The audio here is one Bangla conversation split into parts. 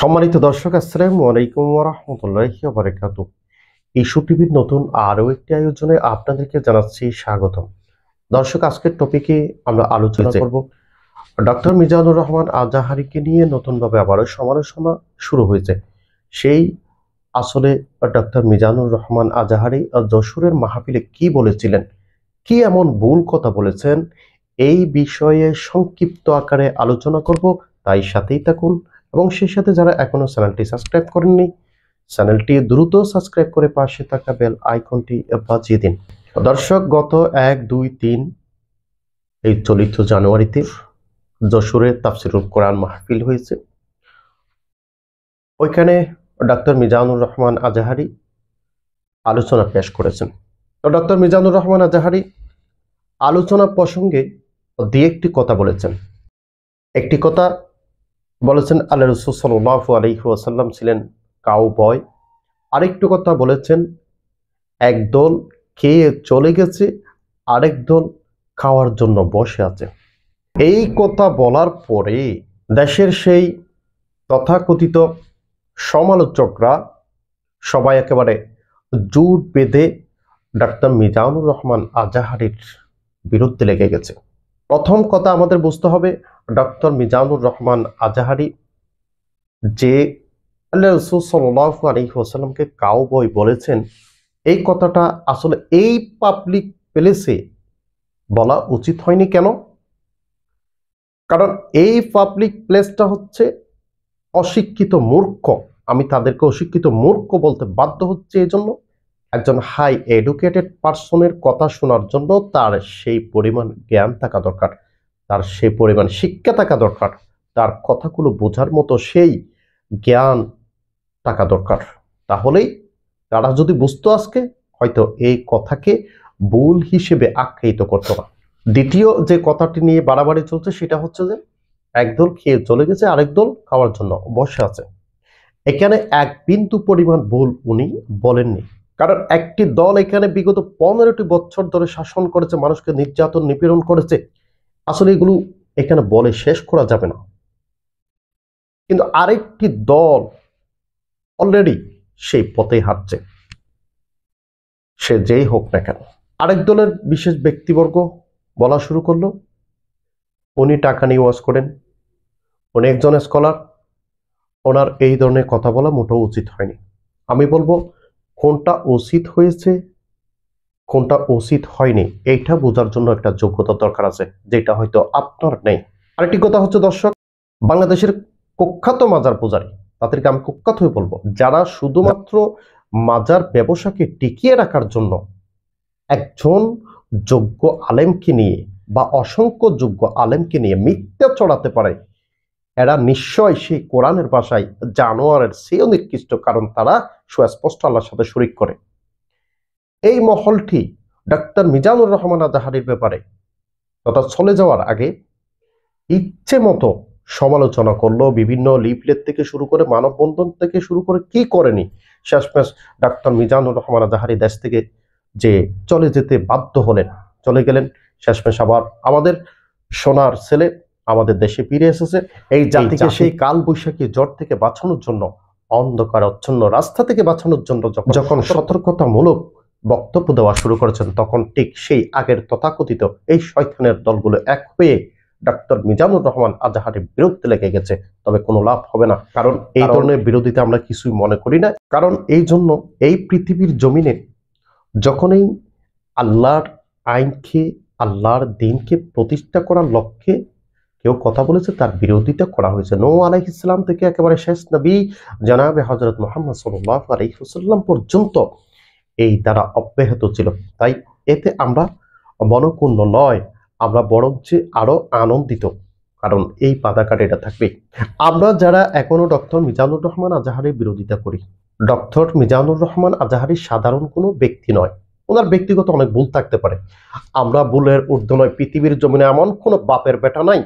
সম্মানিত দর্শক, আসসালামু আলাইকুম ওয়া রাহমাতুল্লাহি ওয়া বারাকাতুহু। ইস্যু টিভির নতুন আরো একটি আয়োজনে আপনাদেরকে জানাচ্ছি স্বাগতম। দর্শক, আজকের টপিকে আমরা আলোচনা করব ডক্টর মিজানুর রহমান আজাহারীকে নিয়ে নতুনভাবে আবারও সমালোচনা শুরু হয়েছে। সেই আসলে ডক্টর মিজানুর রহমান আজাহারী যশোরের মাহফিলে কি বলেছিলেন, কি এমন ভুল কথা বলেছেন, এই বিষয়ে সংক্ষিপ্ত আকারে আলোচনা করব। তাই সাথেই থাকুন এবং সেই সাথে যারা এখনো চ্যানেলটি সাবস্ক্রাইব করেননি, চ্যানেলটি দ্রুত সাবস্ক্রাইব করে পাশে থাকা বেল আইকনটি বাজিয়ে দিন। দর্শক, গত 1, 2, 3 এই চলিত জানুয়ারিতে যশোরে তাফসিরুল কোরআন মাহফিল হয়েছে। ওইখানে ডক্টর মিজানুর রহমান আজাহারী আলোচনা পেশ করেছেন। তো ডক্টর মিজানুর রহমান আজাহারী আলোচনা প্রসঙ্গে দিয়ে একটি কথা বলেছেন। একটি কথা বলেছেন, আল্লাহ রাসূল সাল্লাল্লাহু আলাইহি ওয়াসাল্লাম ছিলেন কাউবয়। আরেকটু কথা বলেছেন, একদল খেয়ে চলে গেছে, আরেক দল খাওয়ার জন্য বসে আছে। এই কথা বলার পরে দেশের সেই তথাকথিত সমালোচকরা সবাই একেবারে জোট বেঁধে ডক্টর মিজানুর রহমান আজাহারীর বিরুদ্ধে লেগে গেছে। প্রথম কথা আমাদের বুঝতে হবে, ডক্টর মিজানুর রহমান আজাহারী যে আল্লাহ রাসূল সাল্লাল্লাহু আলাইহি ওয়াসাল্লামকে কাউবয় বলেছেন, এই কথাটা আসলে এই পাবলিক প্লেসে বলা উচিত হয়নি। কেন? কারণ এই পাবলিক প্লেসটা হচ্ছে অশিক্ষিত মূর্খ। আমি তাদেরকে অশিক্ষিত মূর্খ বলতে বাধ্য হচ্ছে। এই জন্য একজন হাই এডুকেটেড পার্সনের কথা শোনার জন্য তার সেই পরিমাণ জ্ঞান থাকা দরকার, তার সেই পরিমাণ শিক্ষা থাকা দরকার, তার কথাগুলো বোঝার মতো সেই জ্ঞান থাকা দরকার। তাহলেই তারা যদি বুঝতো, আজকে হয়তো এই কথাকে ভুল হিসেবে আখ্যায়িত করতো না। দ্বিতীয় যে কথাটি নিয়ে বাড়াবাড়ি চলছে সেটা হচ্ছে যে একদল খেয়ে চলে গেছে, আরেক দল খাওয়ার জন্য বসে আছে। এখানে এক বিন্দু পরিমাণ ভুল উনি বলেননি। কারণ একটি দল এখানে বিগত 15টি বছর ধরে শাসন করেছে, মানুষকে নির্যাতন নিপীড়ন করেছে। আসলে এগুলো এখানে বলে শেষ করা যাবে না। কিন্তু আরেকটি দল অলরেডি সেই পথে হাঁটছে, সে যেই হোক না কেন। আরেক দলের বিশেষ ব্যক্তিবর্গ বলা শুরু করলো, উনি টাকা নিয়ে ওয়াজ করেন, উনি একজন স্কলার, ওনার এই ধরনের কথা বলা মোটেও উচিত হয়নি। আমি বলবো, কোনটা উচিত হয়েছে কোনটা উচিত হয়নি এইটা বোঝার জন্য একটা যোগ্যতা দরকার আছে, যেটা হয়তো আপনার নেই। আরেকটি কথা হচ্ছে দর্শক, বাংলাদেশের কুখ্যাত মাজার পূজারী, তাদেরকে আমি কুখ্যাত হয়ে বলবো, যারা শুধুমাত্র মাজার ব্যবসাকে টিকিয়ে রাখার জন্য একজন যোগ্য আলেমকে নিয়ে বা অসংখ্য যোগ্য আলেমকে নিয়ে মিথ্যা চড়াতে পারে, এরা নিশ্চয় সেই কোরআনের ভাষায় জানোয়ারের চেয়েও নিকৃষ্ট। কারণ তারা সুস্পষ্ট আল্লাহর সাথে শরীক করে। এই মহলটি ডক্টর মিজানুর রহমান আজাহারীর ব্যাপারে তথা চলে যাওয়ার আগে ইচ্ছে মতো সমালোচনা করলো। বিভিন্ন লিফলেট থেকে শুরু করে মানববন্ধন থেকে শুরু করে কি করেনি। শেষমেশ ডক্টর মিজানুর রহমান আজাহারী দেশ থেকে যে চলে যেতে বাধ্য হলেন, চলে গেলেন। শেষমেশ আবার আমাদের সোনার ছেলে আমাদের দেশে ফিরে এসেছে। এই জাতিকে সেই কাল বৈশাখী জ্বর থেকে বাঁচানোর জন্য, অন্ধকার আচ্ছন্ন রাস্তা থেকে বাঁচানোর জন্য যখন সতর্কতামূলক বক্তব্য দেওয়া শুরু করেছেন, তখন ঠিক সেই আগের তথাকথিত এই শয়তানের দলগুলো এক হয়ে ডক্টর মিজানুর রহমান আজাহারীর বিরুদ্ধে লেগে গেছে। তবে কোনো লাভ হবে না, কারণ এই ধরনের বিরোধিতা আমরা কিছুই মনে করি না। কারণ এই জন্য এই পৃথিবীর জমিনে যখনই আল্লাহর আইনকে, আল্লাহর দিনকে প্রতিষ্ঠা করার লক্ষ্যে কেউ কথা বলেছে, তার বিরোধিতা করা হয়েছে। নূহ আলাইহিস সালাম থেকে একেবারে শেষ নবী জনাবে হযরত মুহাম্মদ সাল্লাল্লাহু আলাইহি ওয়াসাল্লাম পর্যন্ত এই দ্বারা অব্যাহত ছিল। তাই এতে আমরা মনক্ষুণ্ণ নয়, আমরা বরং যে আরো আনন্দিত, কারণ এই পাতাকাটিটা থাকবে। আমরা যারা এখনো ডক্টর মিজানুর রহমান আজাহারীর বিরোধিতা করি, ডক্টর মিজানুর রহমান আজাহারী সাধারণ কোনো ব্যক্তি নয়, ওনার ব্যক্তিগত অনেক ভুল থাকতে পারে। আমরা ভুলের ঊর্ধ্বে নয়। পৃথিবীর জমিনে এমন কোনো বাপের বেটা নাই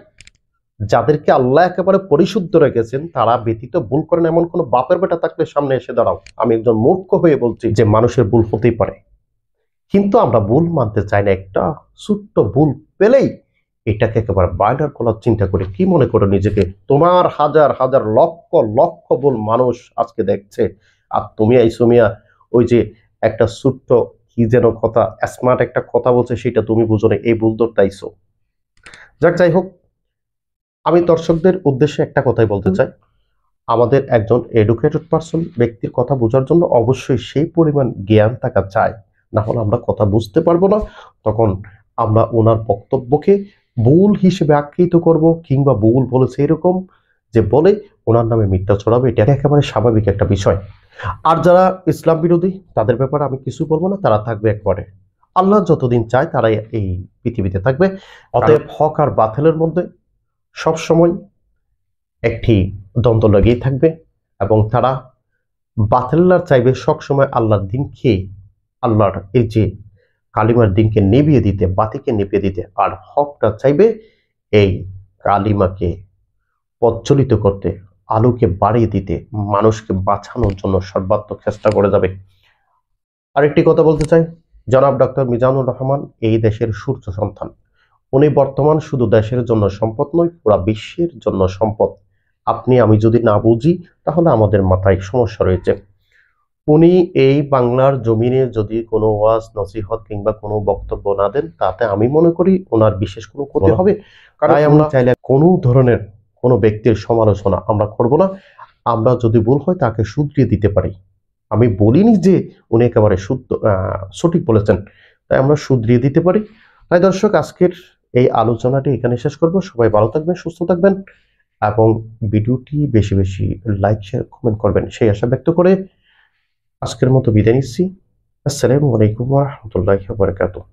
যাদেরকে আল্লাহ একেবারে পরিশুদ্ধ রেখেছেন, তারা ব্যতীত ভুল করেন এমন কোনো বাপের বেটা থাকলে সামনে এসে দাঁড়াও। আমি একজন মূর্খ হয়ে বলছি যে মানুষের ভুল হতেই পারে, কিন্তু আমরা ভুল মানতে চাই না। একটা ছোট্ট ভুল পেলেই এটাকে একেবারে বাইলার করার চিন্তা করে কি মনে করো নিজেকে? তোমার হাজার হাজার লক্ষ লক্ষ বল মানুষ আজকে দেখছে, আর তুমি আইসো মিয়া ওই যে একটা ছোট্ট কি যেন কথা, স্মার্ট একটা কথা বলছে সেটা তুমি বুঝো না, এই ভুল ধরতে আইসো। যাই হোক, আমি দর্শকদের উদ্দেশ্যে একটা কথাই বলতে চাই, আমাদের একজন এডুকেটেড পার্সন ব্যক্তির কথা বোঝার জন্য অবশ্যই সেই পরিমাণ জ্ঞান থাকা চাই, না হলে আমরা কথা বুঝতে পারবো না। তখন আমরা ওনার বক্তব্যকে ভুল হিসেবে আখ্যায়িত করব, কিংবা ভুল বলেছে এরকম যে বলে ওনার নামে মিথ্যা ছড়াবে, এটা একেবারে স্বাভাবিক একটা বিষয়। আর যারা ইসলাম বিরোধী তাদের ব্যাপারে আমি কিছু বলবো না, তারা থাকবে একবারে, আল্লাহ যতদিন চায় তারাই এই পৃথিবীতে থাকবে। অতএব হক আর বাতিলের মধ্যে সবসময় একটি দ্বন্দ্ব লেগেই থাকবে, এবং তারা বাতিল্লার চাইবে সবসময় আল্লাহর দিনকে, আল্লাহর এই যে কালিমার দিনকে নিভিয়ে দিতে, বাতিকে নিভিয়ে দিতে, আর হকটা চাইবে এই কালিমাকে প্রজ্বলিত করতে, আলোকে বাড়িয়ে দিতে, মানুষকে বাঁচানোর জন্য সর্বাত্মক চেষ্টা করে যাবে। আরেকটি কথা বলতে চাই, জনাব ডক্টর মিজানুর রহমান এই দেশের সূর্য সন্তান। উনি বর্তমান শুধু দেশের জন্য সম্পদ নয়, পুরা বিশ্বের জন্য সম্পদ। আপনি আমি যদি না বুঝি তাহলে আমাদের মাথায় সমস্যা রয়েছে। উনি এই বাংলার জমিনে যদি কোনো ওয়াজ নসিহত কিংবা কোনো বক্তব্য না দেন, তাতে আমি মনে করি ওনার বিশেষ কোনো ক্ষতি হবে। কারণ আমরা চাইলে কোনো ধরনের কোনো ব্যক্তির সমালোচনা আমরা করব না। আমরা যদি ভুল হয় তাকে শুধরিয়ে দিতে পারি। আমি বলিনি যে উনি একেবারে সঠিক বলেছেন, তাই আমরা শুধরিয়ে দিতে পারি। তাই দর্শক, আজকের এই আলোচনাটি এখানে শেষ করব। সবাই ভালো থাকবেন, সুস্থ থাকবেন, এবং ভিডিওটি বেশি বেশি লাইক শেয়ার কমেন্ট করবেন সেই আশা ব্যক্ত করে আজকের মতো বিদায় নিচ্ছি। আসসালামু আলাইকুম ওয়া রাহমাতুল্লাহি ওয়া বারাকাতুহু।